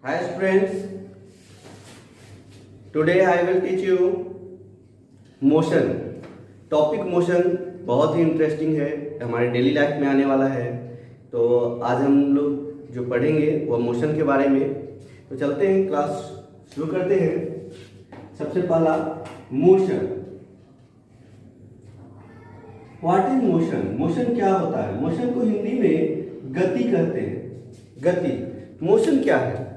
Hi students, today I will teach you motion. Topic motion बहुत ही interesting है, हमारे daily life में आने वाला है। तो आज हम लोग जो पढ़ेंगे वो मोशन के बारे में। तो चलते हैं, क्लास शुरू करते हैं। सबसे पहला motion. What is motion? Motion क्या होता है? मोशन को हिंदी में गति कहते हैं। गति, मोशन क्या है?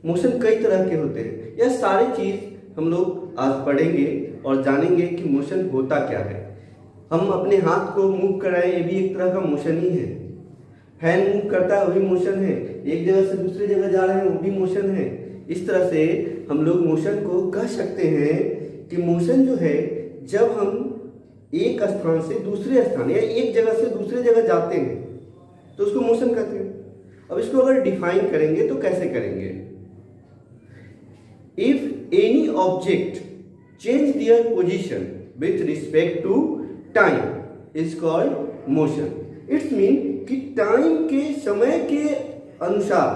मोशन कई तरह के होते हैं। यह सारी चीज हम लोग आज पढ़ेंगे और जानेंगे कि मोशन होता क्या है। हम अपने हाथ को मूव कराएं, ये भी एक तरह का मोशन ही है। फैन मूव करता है, वो भी मोशन है। एक जगह से दूसरी जगह जा रहे हैं, वो भी मोशन है। इस तरह से हम लोग मोशन को कह सकते हैं कि मोशन जो है, जब हम एक स्थान से दूसरे स्थान या एक जगह से दूसरे जगह जाते हैं तो उसको मोशन कहते हैं। अब इसको अगर डिफाइन करेंगे तो कैसे करेंगे? If any object change their position with respect to time is called motion. It means कि टाइम के समय के अनुसार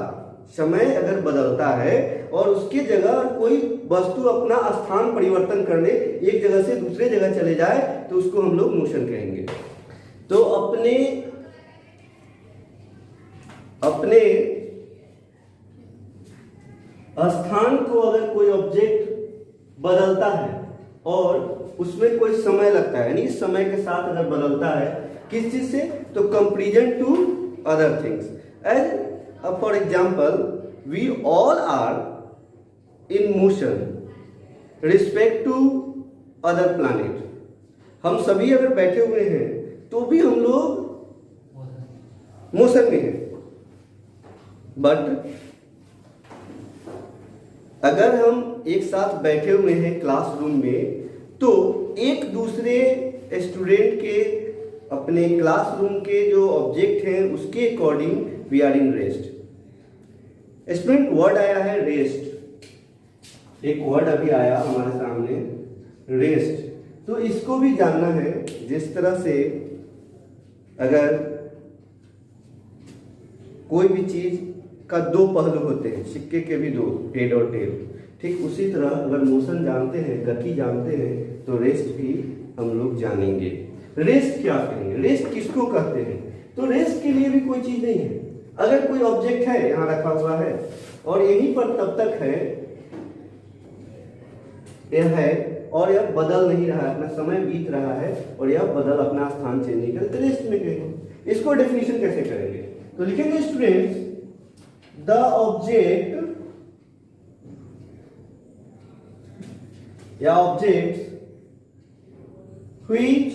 समय अगर बदलता है और उसके जगह कोई वस्तु अपना स्थान परिवर्तन करने एक जगह से दूसरे जगह चले जाए तो उसको हम लोग मोशन कहेंगे। तो अपने स्थान को अगर कोई ऑब्जेक्ट बदलता है और उसमें कोई समय लगता है, यानी समय के साथ अगर बदलता है किस चीज से, तो comparison to other things. As for example, we all are in motion respect to other planet. हम सभी अगर बैठे हुए हैं तो भी हम लोग मोशन में हैं। बट अगर हम एक साथ बैठे हुए हैं क्लासरूम में तो एक दूसरे स्टूडेंट के अपने क्लासरूम के जो ऑब्जेक्ट हैं उसके according we are in rest. Student, word आया है रेस्ट। एक वर्ड अभी आया हमारे सामने, रेस्ट। तो इसको भी जानना है। जिस तरह से अगर कोई भी चीज का दो पहलू होते हैं, सिक्के के भी दो, हेड और टेल, ठीक उसी तरह अगर मोशन जानते हैं, गति जानते हैं, तो रेस्ट भी हम लोग जानेंगे। रेस्ट क्या करेंगे? रेस्ट किसको कहते हैं? तो रेस्ट के लिए भी कोई चीज नहीं है। अगर कोई ऑब्जेक्ट है यहां रखा हुआ है और यहीं पर तब तक है, यह है और यह बदल नहीं रहा है, अपना समय बीत रहा है और यह बदल अपना स्थान चेंज नहीं कर, तो रेस्ट में कहेंगे। इसको डेफिनेशन कैसे करेंगे? तो लिखेंगे स्टूडेंट्स, the object या objects which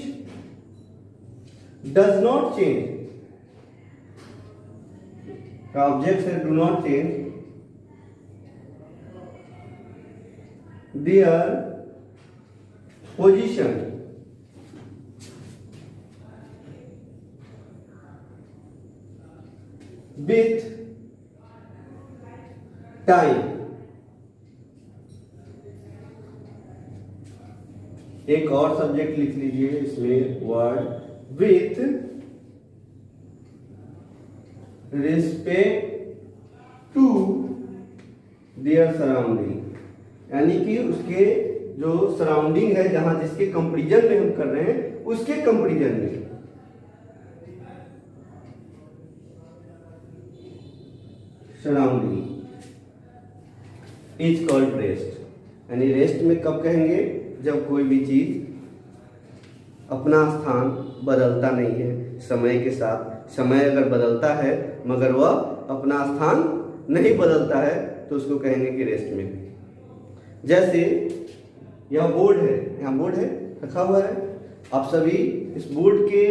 does not change, the objects that do not change their position with time. एक और सब्जेक्ट लिख लीजिए इसमें, word with respect to their surrounding, यानी कि उसके जो सराउंडिंग है, जहां जिसके कंपैरिजन में हम कर रहे हैं उसके कंपैरिजन में। Surrounding is called rest. यानी रेस्ट में कब कहेंगे? जब कोई भी चीज अपना स्थान बदलता नहीं है समय के साथ। समय अगर बदलता है मगर वह अपना स्थान नहीं बदलता है तो उसको कहेंगे कि रेस्ट में। जैसे यह बोर्ड है, यहाँ बोर्ड है रखा हुआ है, आप सभी इस बोर्ड के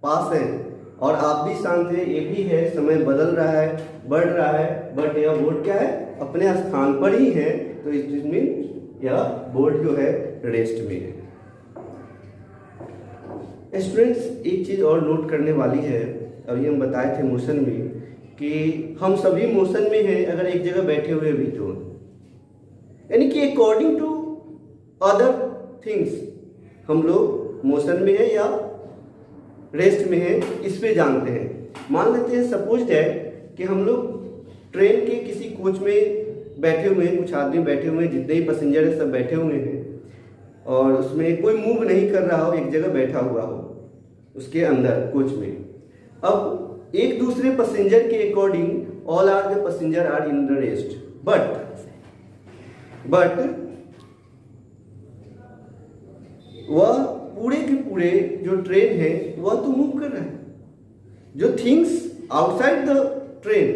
पास हैं और आप भी शांत हैं, ये भी है, समय बदल रहा है, बढ़ रहा है, बट यह बोर्ड क्या है? अपने स्थान पर ही है। तो इसमें यह बोर्ड जो है रेस्ट में है। स्टूडेंट्स, एक चीज और नोट करने वाली है, अभी हम बताए थे मोशन में कि हम सभी मोशन में हैं अगर एक जगह बैठे हुए भी तो, यानी कि अकॉर्डिंग टू अदर थिंग्स हम लोग मोशन में है या रेस्ट में है, इस पे जानते हैं। मान लेते हैं सपोज दैट कि हम लोग ट्रेन के किसी कोच में बैठे हुए हैं, कुछ आदमी बैठे हुए हैं, जितने ही पैसेंजर हैं सब बैठे हुए हैं, और उसमें कोई मूव नहीं कर रहा हो, एक जगह बैठा हुआ हो उसके अंदर कोच में। अब एक दूसरे पैसेंजर के according all are the passenger are in the rest, but वह पूरे के पूरे जो ट्रेन है वह तो मूव कर रहा है। जो things outside the train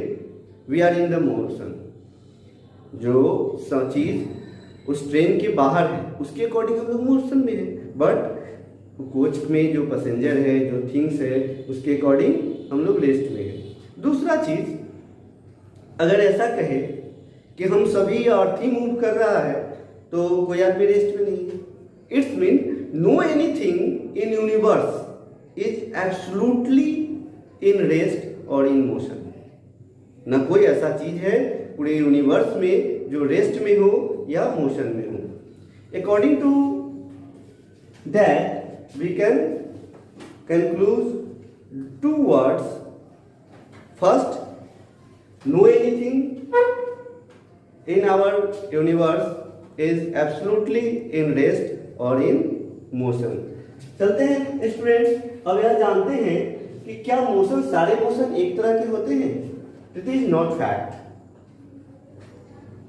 we are in the motion, जो चीज उस ट्रेन के बाहर है उसके अकॉर्डिंग हम लोग मोशन में है, बट कोच में जो पैसेंजर है, जो थिंग्स है, उसके अकॉर्डिंग हम लोग रेस्ट में है। दूसरा चीज, अगर ऐसा कहे कि हम सभी अर्थ ही मूव कर रहा है तो कोई आदमी रेस्ट में नहीं है। It's mean no anything in universe is absolutely in rest और इन मोशन। न कोई ऐसा चीज है पूरे यूनिवर्स में जो रेस्ट में हो या मोशन में हो। According to that we can conclude two words. First, no anything in our universe is absolutely in rest और इन मोशन। चलते हैं स्टूडेंट्स, अब यह जानते हैं कि क्या मोशन, सारे मोशन एक तरह के होते हैं? It is not fact.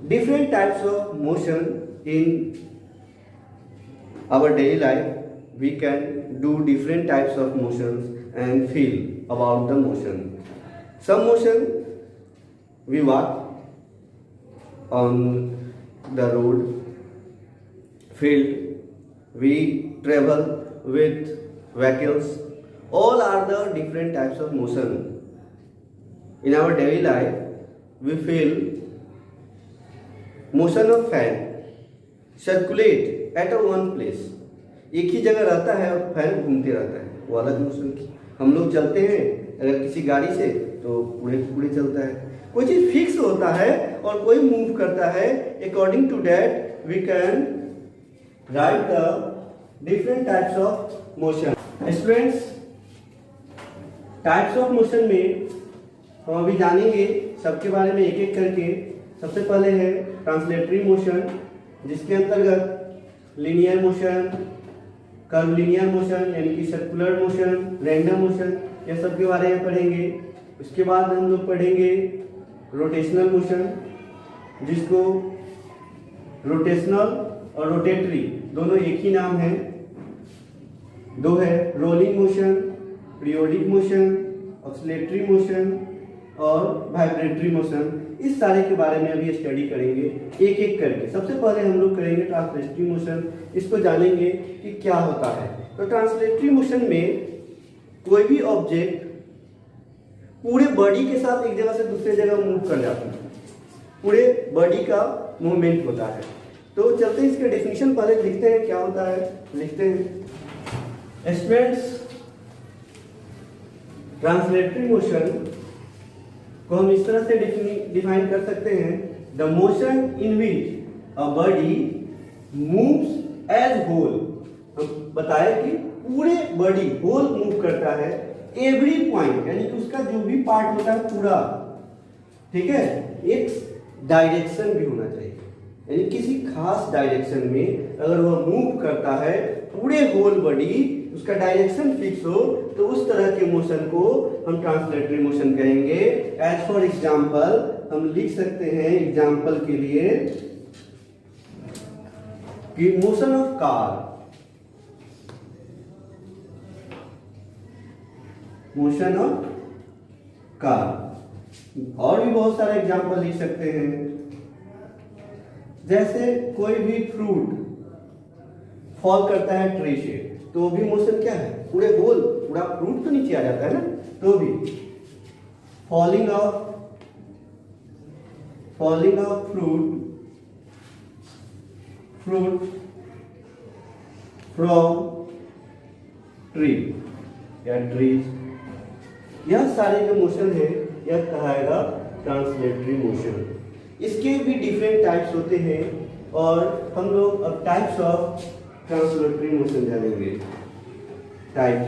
Different types of motion in our daily life, we can do different types of motions and feel about the motion. Some motion we walk on the road, field, we travel with vehicles. All are the different types of motion. In our daily life, we feel motion of fan circulate at a one place. एक ही जगह रहता है और fan घूमते रहता है, वो अलग मोशन की। हम लोग चलते हैं अगर किसी गाड़ी से तो पूरे पूरे चलता है। कोई चीज फिक्स होता है और कोई मूव करता है। According to that we can write the different types of motion. Students, types of motion में हम अभी जानेंगे सबके बारे में एक एक करके। सबसे पहले है ट्रांसलेटरी मोशन, जिसके अंतर्गत लीनियर मोशन, कर्वलीनियर मोशन यानी कि सर्कुलर मोशन, रैंडम मोशन, यह सब के बारे में पढ़ेंगे। उसके बाद हम लोग पढ़ेंगे रोटेशनल मोशन, जिसको रोटेशनल और रोटेटरी दोनों एक ही नाम है। दो है rolling motion, periodic motion, oscillatory motion और वाइब्रेटरी मोशन। इस सारे के बारे में अभी स्टडी करेंगे एक एक करके। सबसे पहले हम लोग करेंगे ट्रांसलेटरी मोशन। इसको जानेंगे कि क्या होता है। तो ट्रांसलेटरी मोशन में कोई भी ऑब्जेक्ट पूरे बॉडी के साथ एक जगह से दूसरे जगह मूव कर जाता है, पूरे बॉडी का मूवमेंट होता है। तो चलते हैं इसके डेफिनेशन पहले लिखते हैं, क्या होता है लिखते हैं। स्टूडेंट्स, ट्रांसलेटरी मोशन को हम इस तरह से डिफाइन कर सकते हैं, the motion in which a body moves as whole. हम बताया कि पूरे बॉडी होल मूव करता है, एवरी पॉइंट यानी कि उसका जो भी पार्ट होता है पूरा, ठीक है, एक डायरेक्शन भी होना चाहिए, यानी किसी खास डायरेक्शन में अगर वह मूव करता है पूरे होल बॉडी, उसका डायरेक्शन फिक्स हो, तो उस तरह के मोशन को हम ट्रांसलेटरी मोशन कहेंगे। एज फॉर एग्जाम्पल हम लिख सकते हैं एग्जाम्पल के लिए कि motion of car, motion of car. और भी बहुत सारे एग्जाम्पल लिख सकते हैं, जैसे कोई भी फ्रूट फॉल करता है ट्री से, तो भी मोशन क्या है, पूरे होल पूरा फ्रूट तो नीचे आ जाता है ना, तो भी falling of fruit from tree या ट्रीज, यह सारे जो मोशन है यह कहाएगा ट्रांसलेटरी मोशन। इसके भी डिफरेंट टाइप्स होते हैं और हम लोग अब टाइप्स ऑफ ट्रांसलेटरी मोशन जानेंगे। टाइप,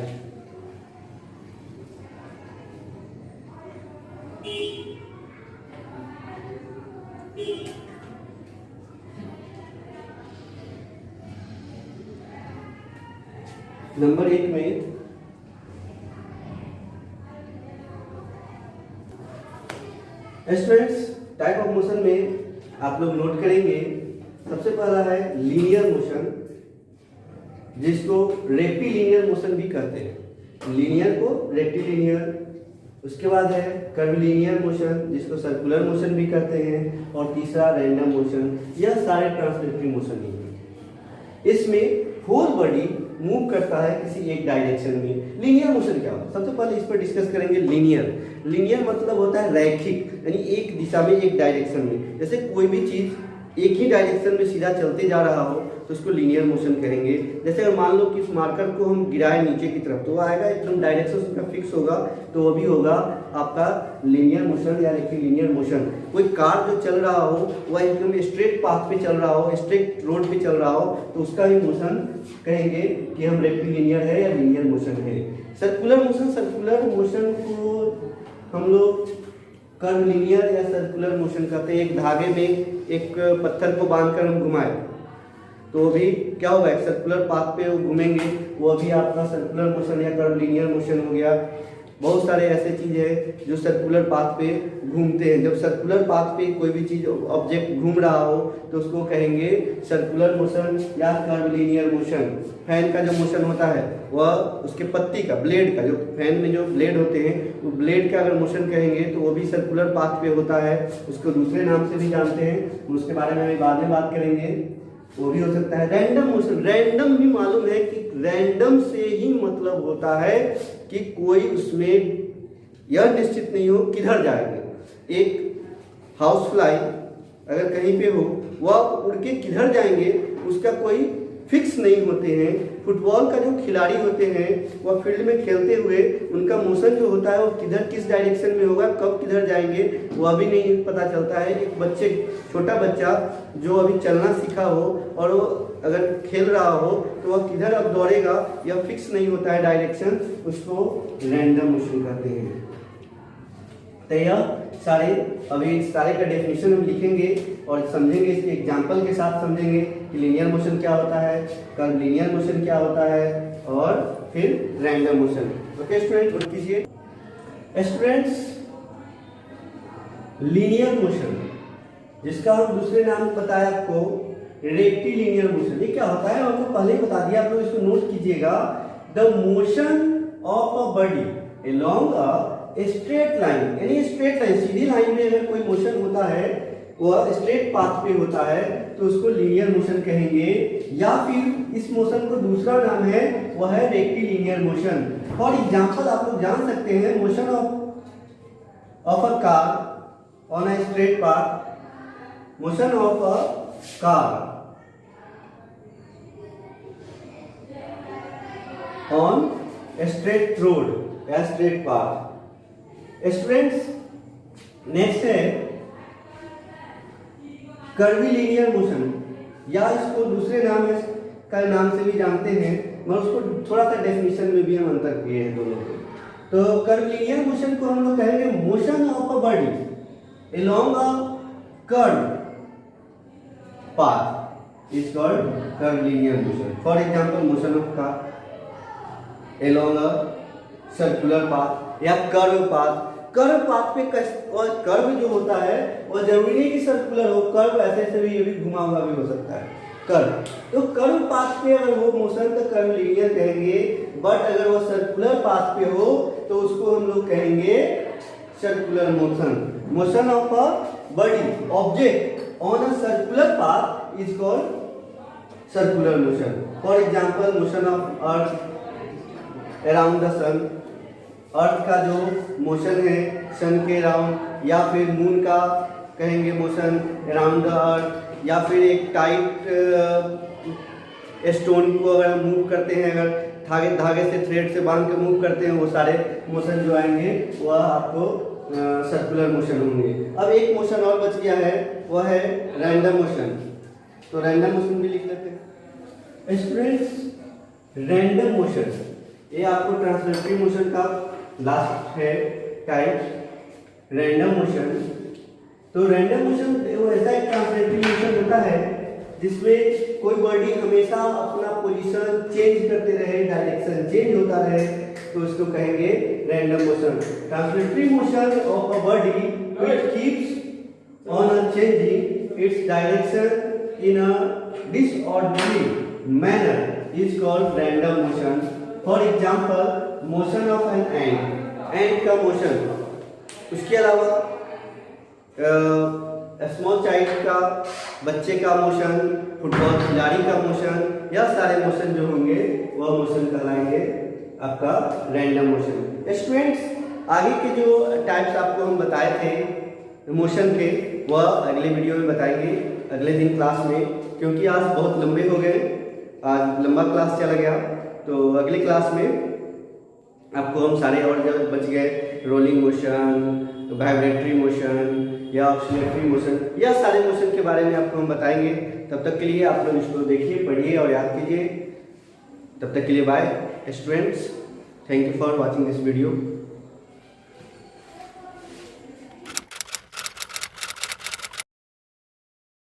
नंबर 1 में स्टूडेंट्स टाइप ऑफ मोशन में आप लोग नोट करेंगे, सबसे पहला है लीनियर मोशन, जिसको रेक्टिलिनियर मोशन भी कहते हैं। लीनियर को रेक्टिलिनियर, उसके बाद है कर्वलिनियर मोशन, जिसको सर्कुलर मोशन भी कहते हैं, और तीसरा रैंडम मोशन। यह सारे ट्रांसलेटरी मोशन ही है। इसमें होल बॉडी मूव करता है किसी एक डायरेक्शन में। लीनियर मोशन क्या होता है, सबसे पहले इस पर डिस्कस करेंगे। लीनियर मतलब होता है रैखिक, यानी एक दिशा में, एक डायरेक्शन में। जैसे कोई भी चीज एक ही डायरेक्शन में सीधा चलते जा रहा हो तो उसको लीनियर मोशन कहेंगे। जैसे अगर मान लो कि इस मार्कर को हम गिराए नीचे की तरफ, तो वो आएगा एकदम डायरेक्शन उसका फिक्स होगा, तो वो भी होगा आपका लीनियर मोशन या रेक्टिलिनियर मोशन। कोई कार जो चल रहा हो वह एकदम स्ट्रेट पाथ पे चल रहा हो, स्ट्रेट रोड पे चल रहा हो, तो उसका भी मोशन कहेंगे कि हम रेक्टिलिनियर है या लीनियर मोशन है। सर्कुलर मोशन को हम लोग कर्वलिनियर या सर्कुलर मोशन कहते हैं। एक धागे में एक पत्थर को बांधकर हम घुमाए तो भी क्या होगा, एक सर्कुलर पाथ पे वो घूमेंगे, वो भी आपका सर्कुलर मोशन या कर्वलिनियर मोशन हो गया। बहुत सारे ऐसे चीज है जो सर्कुलर पाथ पे घूमते हैं। जब सर्कुलर पाथ पे कोई भी चीज ऑब्जेक्ट घूम रहा हो तो उसको कहेंगे सर्कुलर मोशन या कर्वलिनियर मोशन। फैन का जो मोशन होता है वह उसके पत्ती का, ब्लेड का, जो फैन में जो ब्लेड होते हैं वो ब्लेड का अगर मोशन कहेंगे तो वो भी सर्कुलर पाथ पे होता है। उसको दूसरे नाम से भी जानते हैं, उसके बारे में बाद में बात करेंगे। वो भी हो सकता है रैंडम मोशन। रैंडम भी मालूम है कि रैंडम से ही मतलब होता है कि कोई उसमें यह निश्चित नहीं हो किधर जाएंगे। एक हाउस फ्लाई अगर कहीं पे हो, वह उड़ के किधर जाएंगे उसका कोई फिक्स नहीं होते हैं। फुटबॉल का जो खिलाड़ी होते हैं वह फील्ड में खेलते हुए उनका मोशन जो होता है वो किधर, किस डायरेक्शन में होगा, कब किधर जाएंगे वह भी नहीं पता चलता है। एक छोटा बच्चा जो अभी चलना सीखा हो और वो अगर खेल रहा हो तो वह किधर अब दौड़ेगा यह फिक्स नहीं होता है डायरेक्शन, उसको रैंडम मोशन कहते हैं। तो यह अभी सारे का डेफिनेशन हम लिखेंगे और समझेंगे, इसके एग्जांपल के साथ समझेंगे कि लीनियर मोशन क्या होता है, कर्वलिनियर मोशन क्या होता है, और फिर random motion. Okay student, note कीजिए। स्टूडेंट्स, लीनियर मोशन, जिसका हम दूसरे नाम बताया आपको रेक्टिलिनियर मोशन, ये क्या होता है आपको पहले ही बता दिया, आप लोग इसको नोट कीजिएगा। The motion of a body along a straight line, यानी स्ट्रेट लाइन, सीधी लाइन में अगर कोई मोशन होता है वह स्ट्रेट पाथ पे होता है तो उसको लीनियर मोशन कहेंगे। या फिर इस मोशन को दूसरा नाम है वह है रेक्टिलिनियर मोशन। फॉर एग्जांपल आप लोग जान सकते हैं motion of a car on a straight path, motion of a car on straight road या स्ट्रेट पाथ। स्टूडेंट्स, नेक्स्ट है कर्विलिनियर मोशन, या इसको दूसरे नाम का नाम से भी जानते हैं, मैं उसको थोड़ा सा डेफिनेशन में भी हम अंतर किए हैं दोनों को। तो कर्विलिनियर मोशन को हम लोग कहेंगे motion of a body along a curve path is called curvilinear motion. For example motion of car along a circular path या कर्व पाथ। कर्व पाथ पे और कर्व जो होता है वह जरूरी नहीं कि सर्कुलर हो, कर्व ऐसे भी ये भी घुमा हुआ भी हो सकता है कर्व। तो कर्व पाथ पे अगर वो मोशन तो कर्वलिनियर कहेंगे, बट अगर वो सर्कुलर पाथ पे हो तो उसको हम लोग कहेंगे circular motion. Motion of a body object on a circular path is called circular motion. For example motion of earth around the sun, earth का जो मोशन है सन के अराउंड, या फिर मून का कहेंगे मोशन अराउंड द अर्थ, या फिर एक टाइट स्टोन को अगर हम मूव करते हैं, अगर धागे से थ्रेड से बांध के मूव करते हैं, वो सारे मोशन जो आएंगे वह आपको सर्कुलर मोशन होंगे। अब एक मोशन और बच गया है, वह है रैंडम मोशन। तो रैंडम मोशन भी लिख लेते हैं स्टूडेंट्स। रैंडम मोशन ये आपको ट्रांसलेटरी मोशन का लास्ट है टाइप। रैंडम मोशन तो रैंडम मोशन वो ऐसा एक ट्रांसलेटरी मोशन होता है जिसमें कोई बॉडी हमेशा अपना पोजीशन चेंज करते रहे, डायरेक्शन चेंज होता रहे, तो उसको कहेंगे random motion. Translatory motion of a body which keeps on a changing its direction in a disorderly manner is called random motion. For example motion of an ant का motion. उसके अलावा small child का, बच्चे का motion, football खिलाड़ी का motion, यह सारे मोशन जो होंगे वह मोशन कहलाएंगे आपका रैंडम मोशन। स्टूडेंट्स, आगे के जो टाइप्स आपको हम बताए थे मोशन के वह अगले वीडियो में बताएंगे, अगले दिन क्लास में, क्योंकि आज बहुत लंबे हो गए, आज लंबा क्लास चला गया। तो अगले क्लास में आपको हम सारे और जो बच गए रोलिंग मोशन, वाइब्रेटरी मोशन या ऑक्सीलेटरी मोशन, यह सारे मोशन के बारे में आपको हम बताएंगे। तब तक के लिए आप लोग इसको देखिए, पढ़िए और याद कीजिए। तब तक के लिए bye students, thank you for watching this video.